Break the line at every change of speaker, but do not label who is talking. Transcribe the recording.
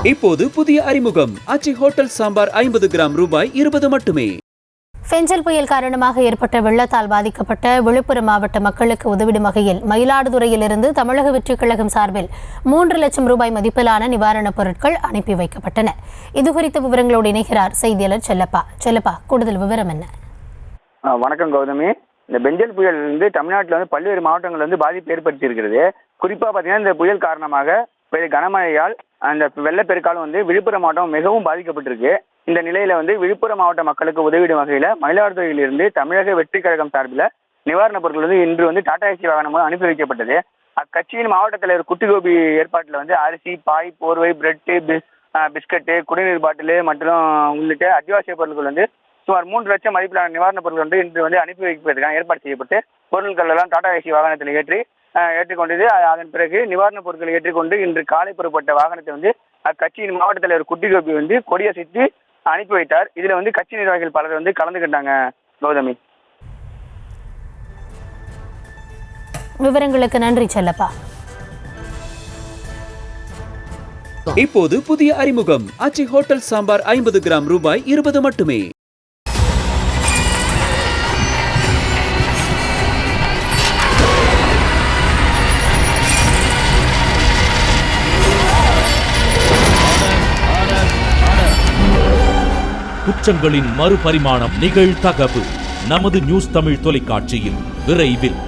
இப்போது புதிய அறிமுகம் ஆச்சி ஹோட்டல் சாம்பார் 50 கிராம் ரூபாய் 20 மட்டுமே.
பெஞ்சல் புயல் காரணமாக ஏற்பட்ட வெள்ளத்தால் பாதிக்கப்பட்ட விழுப்புரம் மாவட்ட மக்களுக்கு உதவிடும் வகையில் மயிலாடுதுறையிலிருந்து தமிழக வெற்றிக் கழகம் சார்பில் 3 லட்சம் ரூபாய் மதிப்பிலான நிவாரணப் பொருட்கள் அனுப்பி வைக்கப்பட்டன. இதுகுறித்த விவரங்களோடு இணைகிறார் செய்தியாளர் செல்லப்பா. கூடுதல் விவரம் என்ன?
வணக்கம் கௌதமி. இந்த பெஞ்சல் புயல் தமிழ்நாட்டில் பல்வேறு மாவட்டங்கள் பாதிப்பு ஏற்படுத்தி இருக்கிறது. குறிப்பா பாத்தீங்கன்னா இந்த புயல் காரணமாக கனமழையால் அந்த வெள்ளப்பெருக்காலும் விழுப்புரம் மாவட்டம் மிகவும் பாதிக்கப்பட்டிருக்கு. இந்த நிலையில விழுப்புரம் மாவட்ட மக்களுக்கு உதவிடும் வகையில மயிலாடுதுறையிலிருந்து தமிழக வெற்றி கழகம் சார்பில் நிவாரணப் பொருட்கள் இன்று டாடா ஏசி வாகனம் மூலம் அனுப்பி வைக்கப்பட்டது. அக்கட்சியின் மாவட்ட தலைவர் குட்டிகோபி ஏற்பாட்டில் அரிசி, பாய், போர்வை, பிரெட்டு, பிஸ்கட்டு, குடிநீர் பாட்டில் மற்றும் உள்ளிட்ட அத்தியாவசிய பொருட்கள் சுமார் 3 லட்சம் மதிப்பிலான நிவாரணப் பொருட்கள் இன்று அனுப்பி வைப்பதற்கான ஏற்பாடு செய்யப்பட்டு பொருட்கள் எல்லாம் டாடா ஏசி வாகனத்தில் ஏற்றிக்கொண்டது. அதன் பிறகு நிவாரணப் பொருட்களை ஏற்றிக்கொண்டு இன்று காலை புறப்பட்ட வாகனத்தை அக்கட்சியின் மாவட்ட தலைவர் குட்டிகோபி கொடியசைத்து அனுப்பி வைத்தார். இதுல கட்சி நிர்வாகிகள் பலர் கலந்துக்கிட்டாங்க. கௌதமி,
விவரங்களுக்கு நன்றி செல்லப்பா.
இப்போது புதிய அறிமுகம் ஆச்சி ஹோட்டல் சாம்பார் 50 கிராம் ரூபாய் 20 மட்டுமே.
குற்றங்களின் மறுபரிமாணம் நிகழ்தகவு நமது நியூஸ் தமிழ் தொலைக்காட்சியில் விரைவில்.